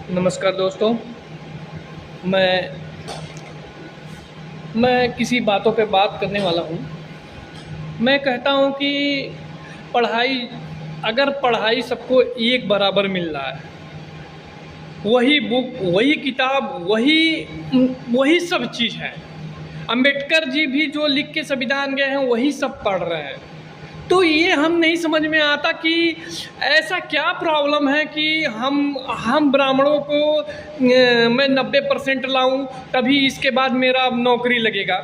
नमस्कार दोस्तों। मैं मैं किसी बातों पे बात करने वाला हूँ। मैं कहता हूँ कि पढ़ाई अगर पढ़ाई सबको एक बराबर मिल रहा है, वही बुक, वही किताब, वही सब चीज़ है। अंबेडकर जी भी जो लिख के संविधान गए हैं वही सब पढ़ रहे हैं। तो ये हम नहीं समझ में आता कि ऐसा क्या प्रॉब्लम है कि हम ब्राह्मणों को मैं 90% लाऊं तभी इसके बाद मेरा नौकरी लगेगा,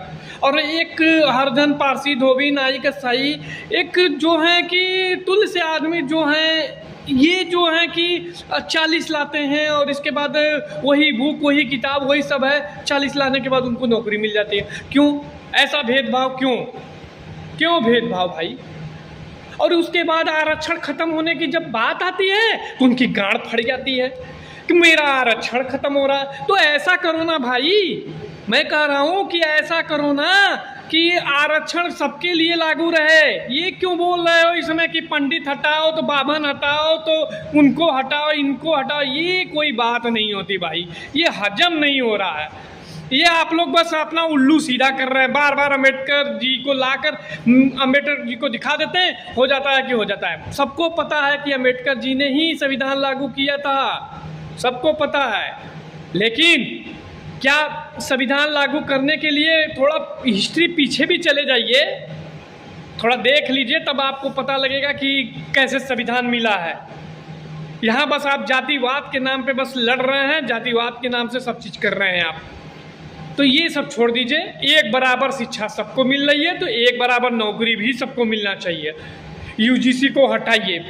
और एक हरधन पारसी धोबी नाई कसाई एक जो है कि तुल्य से आदमी जो हैं, ये जो है कि 40 लाते हैं और इसके बाद वही बुक, वही किताब, वही सब है। 40 लाने के बाद उनको नौकरी मिल जाती है। क्यों ऐसा भेदभाव? क्यों भेदभाव भाई? और उसके बाद आरक्षण खत्म होने की जब बात आती है तो उनकी गांड फट जाती है कि मेरा आरक्षण खत्म हो रहा है। तो ऐसा करो ना भाई, मैं कह रहा हूँ कि ऐसा करो ना कि आरक्षण सबके लिए लागू रहे। ये क्यों बोल रहे हो इस समय कि पंडित हटाओ तो बाभन हटाओ तो उनको हटाओ इनको हटाओ? ये कोई बात नहीं होती भाई, ये हजम नहीं हो रहा है। ये आप लोग बस अपना उल्लू सीधा कर रहे हैं। बार बार अम्बेडकर जी को लाकर अम्बेडकर जी को दिखा देते हैं, हो जाता है कि हो जाता है। सबको पता है कि अम्बेडकर जी ने ही संविधान लागू किया था, सबको पता है। लेकिन क्या संविधान लागू करने के लिए थोड़ा हिस्ट्री पीछे भी चले जाइए, थोड़ा देख लीजिए, तब आपको पता लगेगा कि कैसे संविधान मिला है। यहाँ बस आप जातिवाद के नाम पे बस लड़ रहे हैं, जातिवाद के नाम से सब चीज़ कर रहे हैं आप। तो ये सब छोड़ दीजिए। एक बराबर शिक्षा सबको मिल रही है तो एक बराबर नौकरी भी सबको मिलना चाहिए। यूजीसी को हटाइए।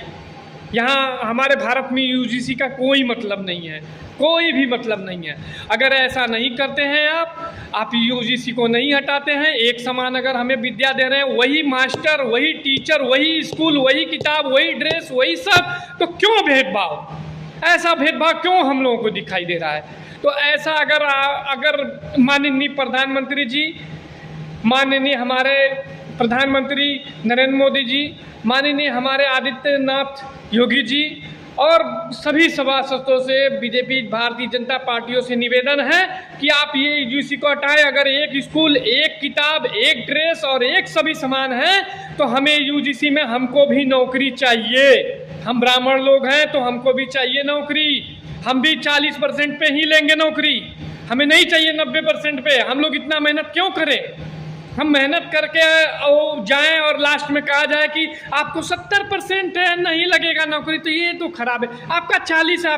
यहाँ हमारे भारत में यूजीसी का कोई मतलब नहीं है, कोई भी मतलब नहीं है। अगर ऐसा नहीं करते हैं आप यूजीसी को नहीं हटाते हैं, एक समान अगर हमें विद्या दे रहे हैं, वही मास्टर, वही टीचर, वही स्कूल, वही किताब, वही ड्रेस, वही सब, तो क्यों भेदभाव? ऐसा भेदभाव क्यों हम लोगों को दिखाई दे रहा है? तो ऐसा अगर माननीय प्रधानमंत्री जी, माननीय हमारे प्रधानमंत्री नरेंद्र मोदी जी, माननीय हमारे आदित्यनाथ योगी जी और सभी सभासदों से, बीजेपी भारतीय जनता पार्टियों से निवेदन है कि आप ये यूजीसी को हटाएं। अगर एक स्कूल, एक किताब, एक ड्रेस और एक सभी समान है तो हमें यूजीसी में हमको भी नौकरी चाहिए। हम ब्राह्मण लोग हैं तो हमको भी चाहिए नौकरी। हम भी 40% पे ही लेंगे नौकरी, हमें नहीं चाहिए 90% पे। हम लोग इतना मेहनत क्यों करें? हम मेहनत करके जाएं और लास्ट में कहा जाए कि आपको 70% नहीं लगेगा नौकरी, तो ये तो खराब है। आपका 40